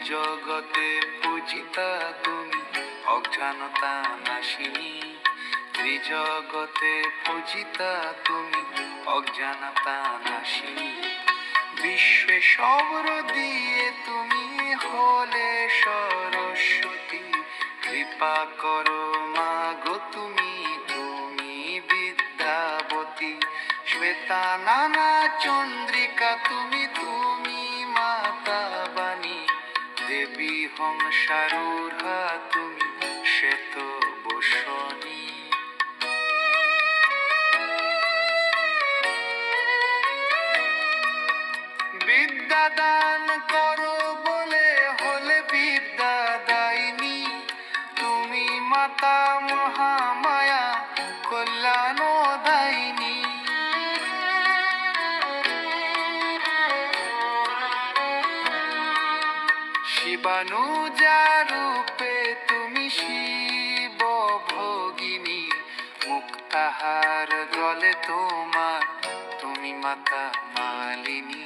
ত্রিজগতে পূজিতা তুমি অজ্ঞানতা নাশিনী। ত্রিজগতে পূজিতা তুমি অজ্ঞানতা নাশিনী। বিশ্বে সবর দিয়ে তুমি হলে সরস্বতী। কৃপা করো মাগো তুমি, তুমি বিদ্যাবতী। শ্বেতা নানা চন্দ্রিকা তুমি, তুমি মাতা বাণী। দেবী হংসারূঢ়া তুমি শ্বেত বসনী। বিদ্যা দান করো বলে হলে বিদ্যা দায়িনী। তুমি মাতা মহামায়া কল্যাণ দায়িনী। শিবানুজা রূপে তুমি শিব ভোগিনী। মুক্তাহার গলে তোমার তুমি মাতা মালিনী।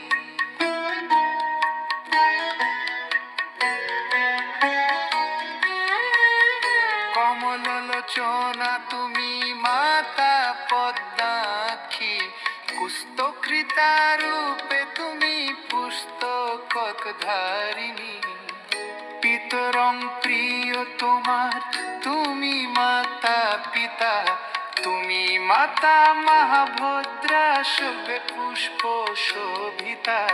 কমললোচনা তুমি মাতা পদ্মাক্ষী। কুস্তকৃতা রূপে তুমি পুস্তকধারিণী। পিতরং প্রিয় তোমার তুমি মাতা পিতা। তুমি মাতা মহাভদ্রা শোভে পুষ্প শোভিতা।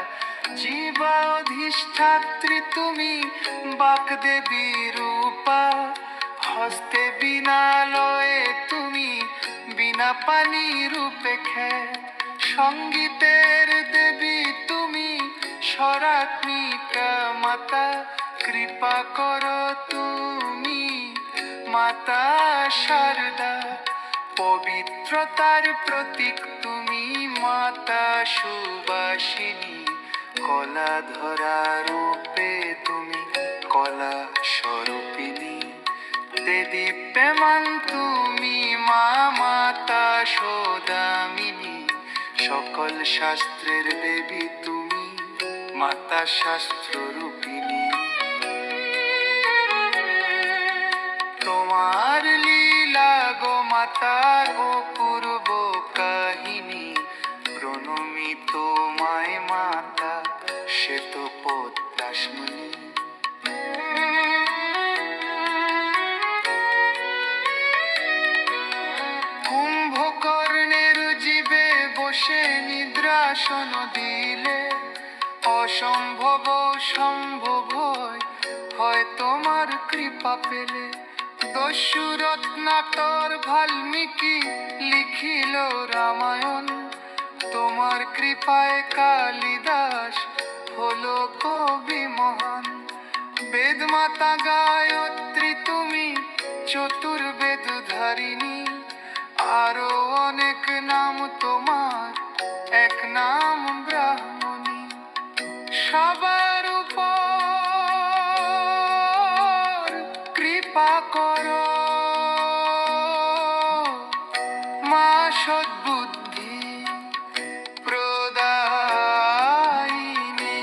জীবা অধিষ্ঠাত্রী তুমি বাগদেবী রূপা। হস্তে বিনালয়ে তুমি বিনা পানি রূপে খ্যাত। সঙ্গীতের দেবী তুমি স্বরাত্মিকা মাতা। কৃপা করো তুমি মাতা শারদা। পবিত্রতার প্রতীক তুমি মাতা সুবাসিনী। কলা ধরা রূপে তুমি কলা স্বরূপিনী। দেদীপ্যমান তুমি মা মাতা সৌদামিনী। সকল শাস্ত্রের দেবী তুমি মাতা শাস্ত্র রূপিনী। তোমার লীলা গো মাতার অপূর্ব কাহিনী। প্রণমি তোমায় মাতা শ্বেত পদ্মাসমণি। কুম্ভকর্ণের জীবে বসে নিদ্রাসন দিলে। অসম্ভব সম্ভব হয় তোমার কৃপা পেলে। দস্যু রত্নাকর বাল্মীকি লিখিল রামায়ণ। তোমার কৃপায় কালিদাস হলো কবি মহান। বেদমাতা গায়ত্রী তুমি চতুর্বেদ ধারিণী। আরো অনেক নাম তোমার, এক নাম ব্রাহ্মণী। সবার উপর কৃপা করো মা সদ্বুদ্ধি প্রদায়িনী।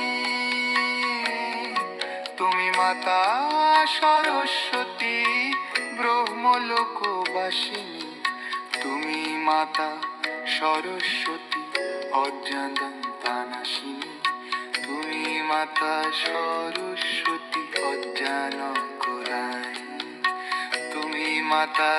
তুমি মাতা সরস্বতী ব্রহ্মলোকবাসিনী। তুমি মাতা সরস্বতী অজ্ঞানতা নাশিনী। তুমি মাতা সরস্বতী অজ্ঞান করায়িনী। তুমি মাতা